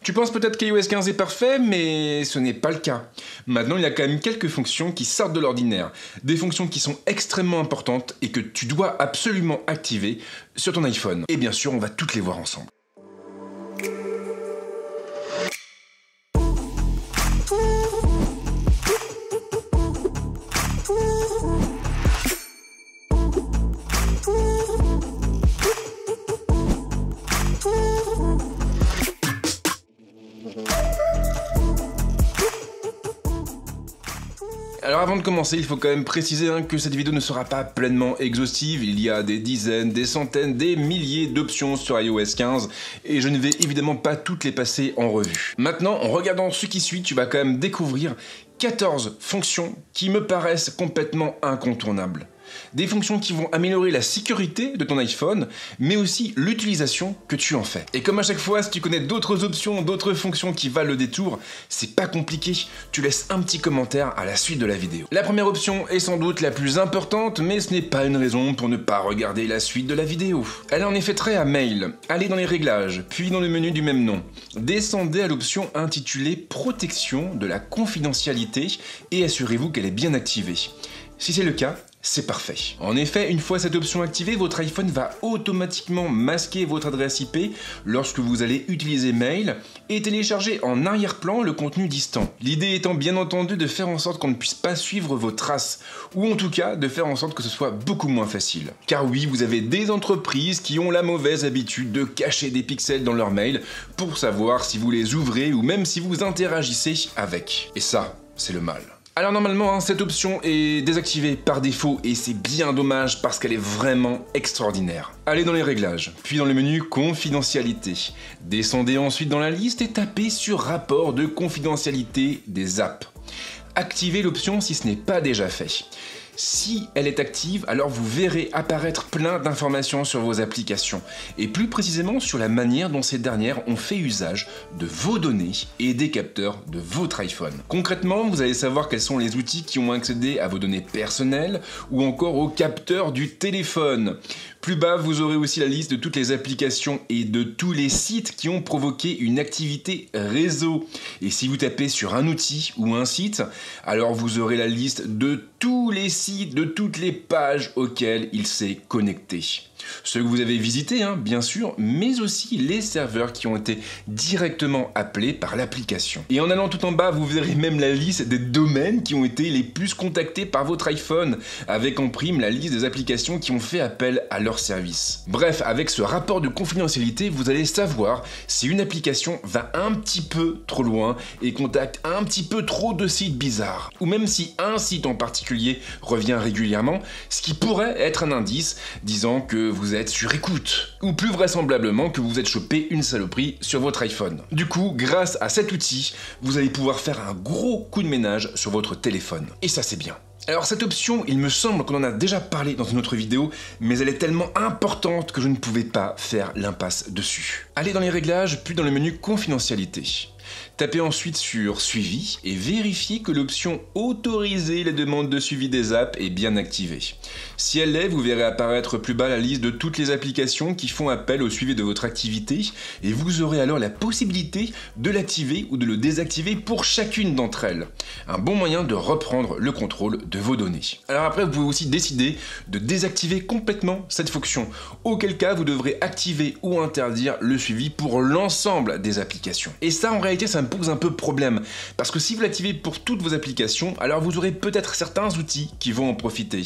Tu penses peut-être qu'iOS 15 est parfait, mais ce n'est pas le cas. Maintenant, il y a quand même quelques fonctions qui sortent de l'ordinaire. Des fonctions qui sont extrêmement importantes et que tu dois absolument activer sur ton iPhone. Et bien sûr, on va toutes les voir ensemble. Alors avant de commencer, il faut quand même préciser que cette vidéo ne sera pas pleinement exhaustive. Il y a des dizaines, des centaines, des milliers d'options sur iOS 15 et je ne vais évidemment pas toutes les passer en revue. Maintenant, en regardant ce qui suit, tu vas quand même découvrir 14 fonctions qui me paraissent complètement incontournables. Des fonctions qui vont améliorer la sécurité de ton iPhone, mais aussi l'utilisation que tu en fais. Et comme à chaque fois, si tu connais d'autres options, d'autres fonctions qui valent le détour, c'est pas compliqué, tu laisses un petit commentaire à la suite de la vidéo. La première option est sans doute la plus importante, mais ce n'est pas une raison pour ne pas regarder la suite de la vidéo. Elle est en effet trait à Mail. Allez dans les réglages, puis dans le menu du même nom. Descendez à l'option intitulée Protection de la confidentialité et assurez-vous qu'elle est bien activée. Si c'est le cas, c'est parfait. En effet, une fois cette option activée, votre iPhone va automatiquement masquer votre adresse IP lorsque vous allez utiliser Mail et télécharger en arrière-plan le contenu distant. L'idée étant bien entendu de faire en sorte qu'on ne puisse pas suivre vos traces, ou en tout cas de faire en sorte que ce soit beaucoup moins facile. Car oui, vous avez des entreprises qui ont la mauvaise habitude de cacher des pixels dans leur mail pour savoir si vous les ouvrez ou même si vous interagissez avec. Et ça, c'est le mal. Alors normalement, cette option est désactivée par défaut et c'est bien dommage parce qu'elle est vraiment extraordinaire. Allez dans les réglages, puis dans le menu confidentialité. Descendez ensuite dans la liste et tapez sur rapport de confidentialité des apps. Activez l'option si ce n'est pas déjà fait. Si elle est active, alors vous verrez apparaître plein d'informations sur vos applications, et plus précisément sur la manière dont ces dernières ont fait usage de vos données et des capteurs de votre iPhone. Concrètement, vous allez savoir quels sont les outils qui ont accédé à vos données personnelles ou encore aux capteurs du téléphone. Plus bas, vous aurez aussi la liste de toutes les applications et de tous les sites qui ont provoqué une activité réseau. Et si vous tapez sur un outil ou un site, alors vous aurez la liste de tous les sites, de toutes les pages auxquelles il s'est connecté. Ceux que vous avez visités, bien sûr, mais aussi les serveurs qui ont été directement appelés par l'application. Et en allant tout en bas, vous verrez même la liste des domaines qui ont été les plus contactés par votre iPhone, avec en prime la liste des applications qui ont fait appel à leur service. Bref, avec ce rapport de confidentialité, vous allez savoir si une application va un petit peu trop loin et contacte un petit peu trop de sites bizarres, ou même si un site en particulier revient régulièrement, ce qui pourrait être un indice disant que vous êtes sur écoute, ou plus vraisemblablement que vous êtes chopé une saloperie sur votre iPhone. Du coup, grâce à cet outil, vous allez pouvoir faire un gros coup de ménage sur votre téléphone. Et ça, c'est bien. Alors cette option, il me semble qu'on en a déjà parlé dans une autre vidéo, mais elle est tellement importante que je ne pouvais pas faire l'impasse dessus. Allez dans les réglages, puis dans le menu confidentialité. Tapez ensuite sur Suivi et vérifiez que l'option Autoriser les demandes de suivi des apps est bien activée. Si elle l'est, vous verrez apparaître plus bas la liste de toutes les applications qui font appel au suivi de votre activité et vous aurez alors la possibilité de l'activer ou de le désactiver pour chacune d'entre elles. Un bon moyen de reprendre le contrôle de vos données. Alors après, vous pouvez aussi décider de désactiver complètement cette fonction, auquel cas vous devrez activer ou interdire le suivi pour l'ensemble des applications. Et ça, en réalité, ça me pose un peu problème, parce que si vous l'activez pour toutes vos applications, alors vous aurez peut-être certains outils qui vont en profiter.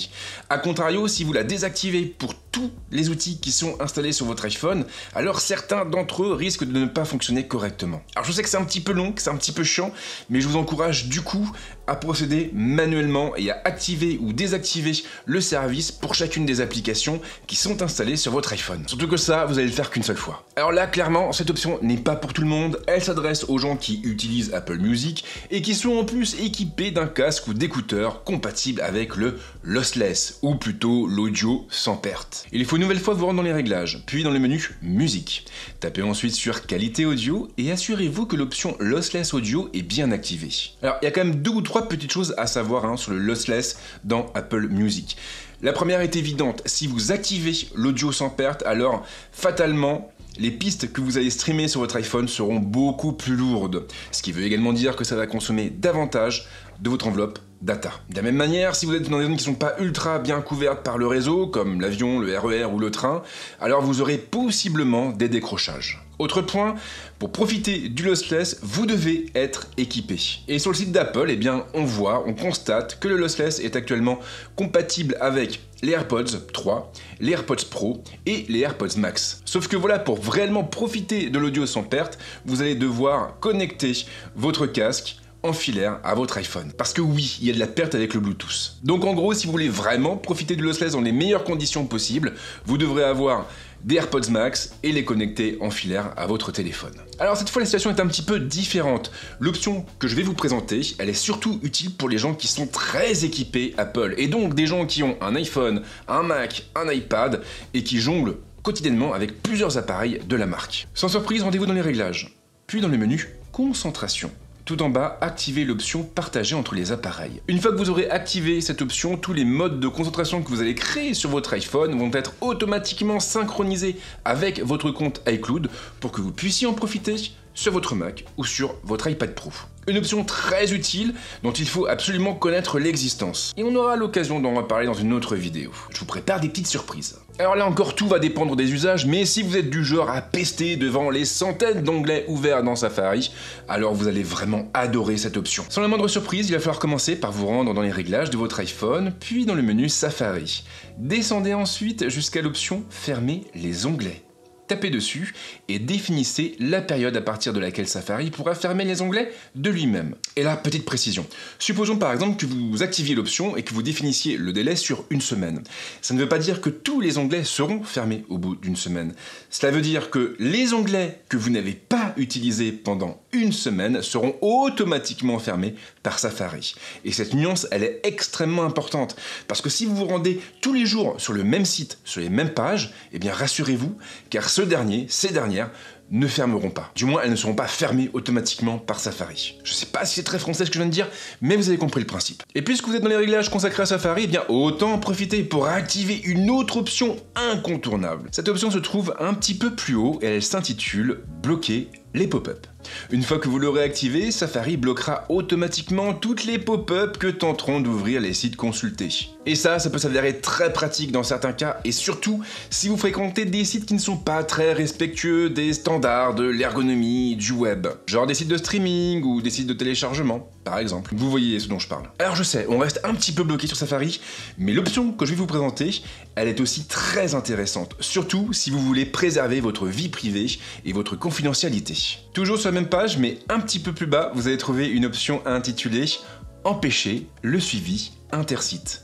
A contrario, si vous la désactivez pour tous les outils qui sont installés sur votre iPhone, alors certains d'entre eux risquent de ne pas fonctionner correctement. Alors je sais que c'est un petit peu long, que c'est un petit peu chiant, mais je vous encourage du coup à procéder manuellement et à activer ou désactiver le service pour chacune des applications qui sont installées sur votre iPhone. Surtout que ça, vous allez le faire qu'une seule fois. Alors là, clairement, cette option n'est pas pour tout le monde, elle s'adresse aux gens qui utilisent Apple Music et qui sont en plus équipés d'un casque ou d'écouteurs compatibles avec le lossless, ou plutôt l'audio sans perte. Il faut une nouvelle fois vous rendre dans les réglages, puis dans le menu Musique. Tapez ensuite sur Qualité audio et assurez-vous que l'option Lossless Audio est bien activée. Alors, il y a quand même 2 ou 3 petites choses à savoir sur le lossless dans Apple Music. La première est évidente, si vous activez l'audio sans perte, alors fatalement, les pistes que vous allez streamer sur votre iPhone seront beaucoup plus lourdes, ce qui veut également dire que ça va consommer davantage de votre enveloppe data. De la même manière, si vous êtes dans des zones qui ne sont pas ultra bien couvertes par le réseau, comme l'avion, le RER ou le train, alors vous aurez possiblement des décrochages. Autre point, pour profiter du lossless, vous devez être équipé. Et sur le site d'Apple, eh bien, on constate que le lossless est actuellement compatible avec les AirPods 3, les AirPods Pro et les AirPods Max. Sauf que voilà, pour réellement profiter de l'audio sans perte, vous allez devoir connecter votre casque en filaire à votre iPhone. Parce que oui, il y a de la perte avec le Bluetooth. Donc en gros, si vous voulez vraiment profiter du lossless dans les meilleures conditions possibles, vous devrez avoir des AirPods Max et les connecter en filaire à votre téléphone. Alors cette fois, la situation est un petit peu différente. L'option que je vais vous présenter, elle est surtout utile pour les gens qui sont très équipés Apple, et donc des gens qui ont un iPhone, un Mac, un iPad, et qui jonglent quotidiennement avec plusieurs appareils de la marque. Sans surprise, rendez-vous dans les réglages, puis dans le menu Concentration. Tout en bas, activez l'option Partager entre les appareils. Une fois que vous aurez activé cette option, tous les modes de concentration que vous allez créer sur votre iPhone vont être automatiquement synchronisés avec votre compte iCloud pour que vous puissiez en profiter sur votre Mac ou sur votre iPad Pro. Une option très utile dont il faut absolument connaître l'existence. Et on aura l'occasion d'en reparler dans une autre vidéo. Je vous prépare des petites surprises. Alors là encore, tout va dépendre des usages, mais si vous êtes du genre à pester devant les centaines d'onglets ouverts dans Safari, alors vous allez vraiment adorer cette option. Sans la moindre surprise, il va falloir commencer par vous rendre dans les réglages de votre iPhone, puis dans le menu Safari. Descendez ensuite jusqu'à l'option Fermer les onglets. Tapez dessus et définissez la période à partir de laquelle Safari pourra fermer les onglets de lui-même. Et là, petite précision. Supposons par exemple que vous activiez l'option et que vous définissiez le délai sur une semaine. Ça ne veut pas dire que tous les onglets seront fermés au bout d'une semaine. Cela veut dire que les onglets que vous n'avez pas utilisés pendant une semaine seront automatiquement fermés par Safari. Et cette nuance, elle est extrêmement importante parce que si vous vous rendez tous les jours sur le même site, sur les mêmes pages, eh bien rassurez-vous, car ces dernières ne fermeront pas. Du moins, elles ne seront pas fermées automatiquement par Safari. Je sais pas si c'est très français ce que je viens de dire, mais vous avez compris le principe. Et puisque vous êtes dans les réglages consacrés à Safari, eh bien autant en profiter pour activer une autre option incontournable. Cette option se trouve un petit peu plus haut et elle s'intitule « Bloquer les pop-up ». Une fois que vous l'aurez activé, Safari bloquera automatiquement toutes les pop-up que tenteront d'ouvrir les sites consultés. Et ça peut s'avérer très pratique dans certains cas, et surtout si vous fréquentez des sites qui ne sont pas très respectueux des standards de l'ergonomie du web. Genre des sites de streaming ou des sites de téléchargement, par exemple. Vous voyez ce dont je parle. Alors je sais, on reste un petit peu bloqué sur Safari, mais l'option que je vais vous présenter, elle est aussi très intéressante, surtout si vous voulez préserver votre vie privée et votre confidentialité. Toujours sur la même page, mais un petit peu plus bas, vous allez trouver une option intitulée « Empêcher le suivi intersite ».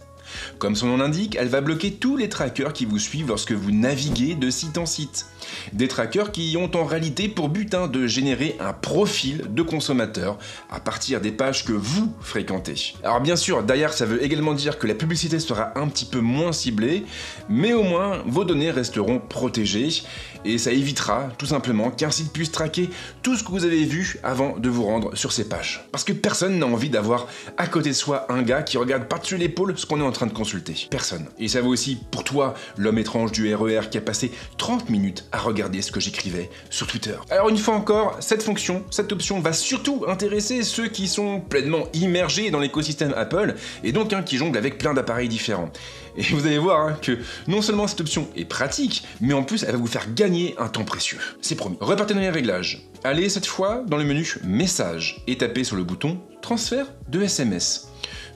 Comme son nom l'indique, elle va bloquer tous les trackers qui vous suivent lorsque vous naviguez de site en site. Des trackers qui ont en réalité pour but de générer un profil de consommateur à partir des pages que vous fréquentez. Alors bien sûr, derrière ça veut également dire que la publicité sera un petit peu moins ciblée, mais au moins vos données resteront protégées et ça évitera tout simplement qu'un site puisse traquer tout ce que vous avez vu avant de vous rendre sur ces pages. Parce que personne n'a envie d'avoir à côté de soi un gars qui regarde par-dessus l'épaule ce qu'on est en train de consulter. Personne. Et ça vaut aussi pour toi, l'homme étrange du RER qui a passé 30 minutes à regarder ce que j'écrivais sur Twitter. Alors une fois encore, cette option va surtout intéresser ceux qui sont pleinement immergés dans l'écosystème Apple et donc qui jonglent avec plein d'appareils différents. Et vous allez voir que non seulement cette option est pratique, mais en plus elle va vous faire gagner un temps précieux. C'est promis. Repartez dans les réglages. Allez cette fois dans le menu Messages et tapez sur le bouton Transfert de SMS.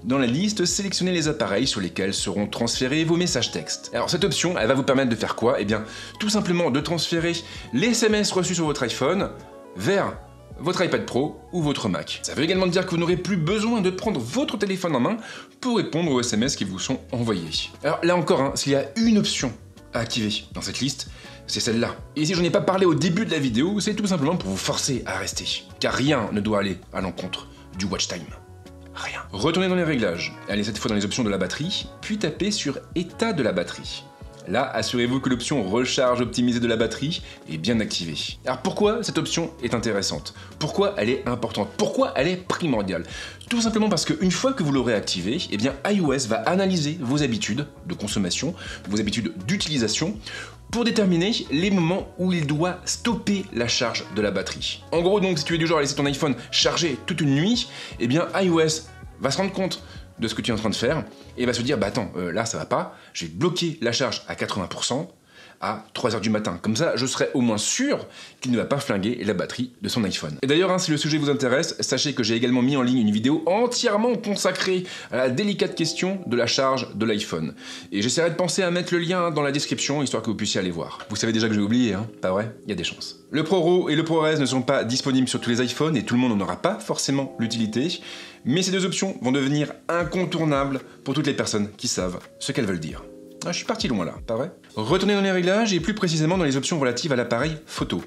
Dans la liste, sélectionnez les appareils sur lesquels seront transférés vos messages textes. Alors cette option, elle va vous permettre de faire quoi? Eh bien, tout simplement de transférer les SMS reçus sur votre iPhone vers votre iPad Pro ou votre Mac. Ça veut également dire que vous n'aurez plus besoin de prendre votre téléphone en main pour répondre aux SMS qui vous sont envoyés. Alors là encore, s'il y a une option à activer dans cette liste, c'est celle-là. Et si j'en ai pas parlé au début de la vidéo, c'est tout simplement pour vous forcer à rester. Car rien ne doit aller à l'encontre du watch time. Rien. Retournez dans les réglages, allez cette fois dans les options de la batterie, puis tapez sur État de la batterie. Là, assurez-vous que l'option Recharge optimisée de la batterie est bien activée. Alors pourquoi cette option est intéressante? Pourquoi elle est importante? Pourquoi elle est primordiale? Tout simplement parce qu'une fois que vous l'aurez activée, eh bien iOS va analyser vos habitudes de consommation, vos habitudes d'utilisation, pour déterminer les moments où il doit stopper la charge de la batterie. En gros donc, si tu es du genre à laisser ton iPhone chargé toute une nuit, eh bien iOS va se rendre compte de ce que tu es en train de faire et va se dire bah attends, là ça va pas, je vais bloquer la charge à 80% à 3h du matin. Comme ça, je serai au moins sûr qu'il ne va pas flinguer la batterie de son iPhone. Et d'ailleurs, si le sujet vous intéresse, sachez que j'ai également mis en ligne une vidéo entièrement consacrée à la délicate question de la charge de l'iPhone. Et j'essaierai de penser à mettre le lien dans la description, histoire que vous puissiez aller voir. Vous savez déjà que j'ai oublié, hein? Pas vrai? Il y a des chances. Le ProRAW et le ProRes ne sont pas disponibles sur tous les iPhones et tout le monde n'en aura pas forcément l'utilité, mais ces deux options vont devenir incontournables pour toutes les personnes qui savent ce qu'elles veulent dire. Ah, je suis parti loin là, pas vrai? Retournez dans les réglages et plus précisément dans les options relatives à l'appareil photo.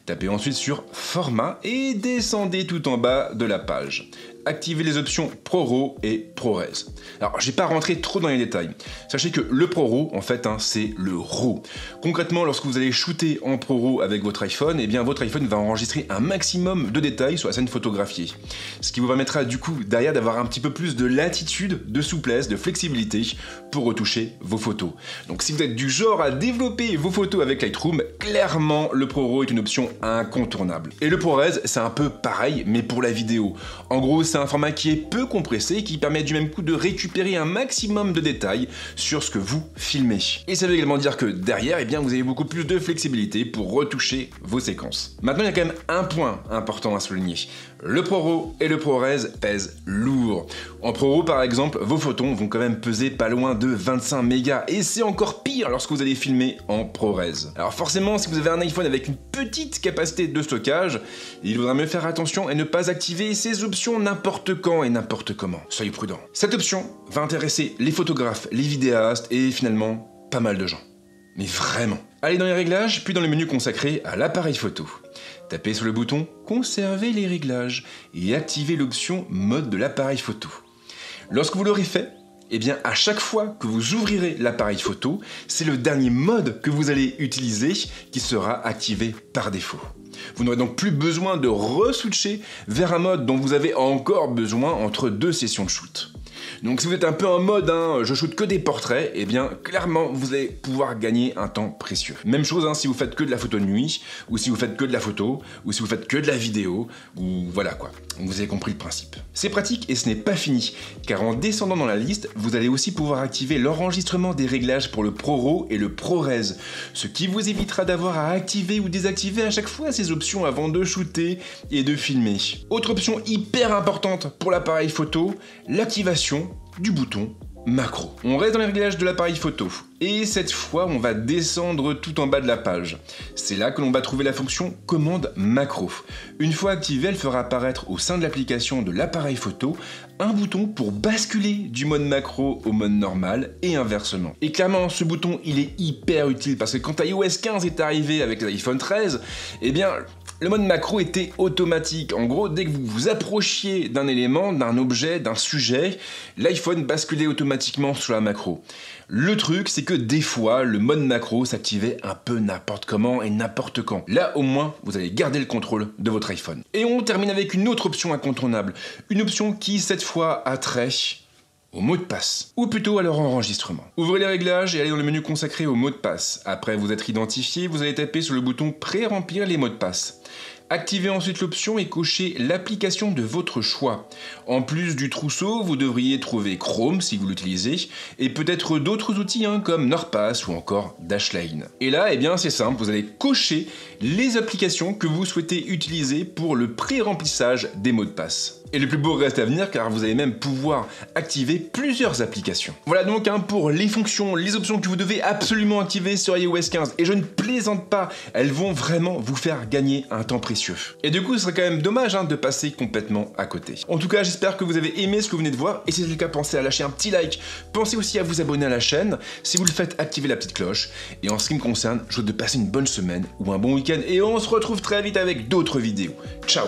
Tapez ensuite sur Format et descendez tout en bas de la page. Activez les options ProRAW et ProRes. Alors, je vais pas rentrer trop dans les détails. Sachez que le ProRAW, en fait, c'est le RAW. Concrètement, lorsque vous allez shooter en ProRAW avec votre iPhone, eh bien, votre iPhone va enregistrer un maximum de détails sur la scène photographiée. Ce qui vous permettra du coup, derrière, d'avoir un petit peu plus de latitude, de souplesse, de flexibilité pour retoucher vos photos. Donc, si vous êtes du genre à développer vos photos avec Lightroom, clairement, le ProRAW est une option incontournable. Et le ProRes, c'est un peu pareil, mais pour la vidéo. En gros, c'est un format qui est peu compressé et qui permet du même coup de récupérer un maximum de détails sur ce que vous filmez. Et ça veut également dire que derrière, eh bien, vous avez beaucoup plus de flexibilité pour retoucher vos séquences. Maintenant, il y a quand même un point important à souligner. Le ProRAW et le ProRes pèsent lourd. En ProRAW, par exemple, vos photons vont quand même peser pas loin de 25 mégas et c'est encore pire lorsque vous allez filmer en ProRes. Alors forcément, si vous avez un iPhone avec une petite capacité de stockage, il faudra mieux faire attention et ne pas activer ces options n'importe quand et n'importe comment. Soyez prudents. Cette option va intéresser les photographes, les vidéastes et finalement pas mal de gens. Mais vraiment. Allez dans les réglages, puis dans le menu consacré à l'appareil photo. Tapez sur le bouton « Conserver les réglages » et activez l'option « Mode de l'appareil photo ». Lorsque vous l'aurez fait, eh bien à chaque fois que vous ouvrirez l'appareil photo, c'est le dernier mode que vous allez utiliser qui sera activé par défaut. Vous n'aurez donc plus besoin de re-switcher vers un mode dont vous avez encore besoin entre deux sessions de shoot. Donc si vous êtes un peu en mode je shoot que des portraits, eh bien clairement vous allez pouvoir gagner un temps précieux. Même chose si vous faites que de la photo de nuit, ou si vous faites que de la photo, ou si vous faites que de la vidéo, ou voilà quoi. Vous avez compris le principe. C'est pratique et ce n'est pas fini, car en descendant dans la liste, vous allez aussi pouvoir activer l'enregistrement des réglages pour le ProRAW et le ProRes, ce qui vous évitera d'avoir à activer ou désactiver à chaque fois ces options avant de shooter et de filmer. Autre option hyper importante pour l'appareil photo, l'activation du bouton macro. On reste dans les réglages de l'appareil photo et cette fois on va descendre tout en bas de la page. C'est là que l'on va trouver la fonction commande macro. Une fois activée, elle fera apparaître au sein de l'application de l'appareil photo un bouton pour basculer du mode macro au mode normal et inversement. Et clairement ce bouton il est hyper utile parce que quand iOS 15 est arrivé avec l'iPhone 13, eh bien le mode macro était automatique. En gros, dès que vous vous approchiez d'un élément, d'un objet, d'un sujet, l'iPhone basculait automatiquement sur la macro. Le truc, c'est que des fois, le mode macro s'activait un peu n'importe comment et n'importe quand. Là, au moins, vous allez garder le contrôle de votre iPhone. Et on termine avec une autre option incontournable. Une option qui, cette fois, a trait au mot de passe, ou plutôt à leur enregistrement. Ouvrez les réglages et allez dans le menu consacré au mot de passe. Après vous être identifié, vous allez taper sur le bouton « Pré-remplir les mots de passe ». Activez ensuite l'option et cochez l'application de votre choix. En plus du trousseau, vous devriez trouver Chrome si vous l'utilisez, et peut-être d'autres outils comme NordPass ou encore Dashlane. Et là, eh bien c'est simple, vous allez cocher les applications que vous souhaitez utiliser pour le pré-remplissage des mots de passe. Et le plus beau reste à venir car vous allez même pouvoir activer plusieurs applications. Voilà donc pour les fonctions, les options que vous devez absolument activer sur iOS 15. Et je ne plaisante pas, elles vont vraiment vous faire gagner un temps précieux. Et du coup, ce serait quand même dommage de passer complètement à côté. En tout cas, j'espère que vous avez aimé ce que vous venez de voir. Et si c'est le cas, pensez à lâcher un petit like. Pensez aussi à vous abonner à la chaîne. Si vous le faites, activez la petite cloche. Et en ce qui me concerne, je vous souhaite de passer une bonne semaine ou un bon week-end. Et on se retrouve très vite avec d'autres vidéos. Ciao!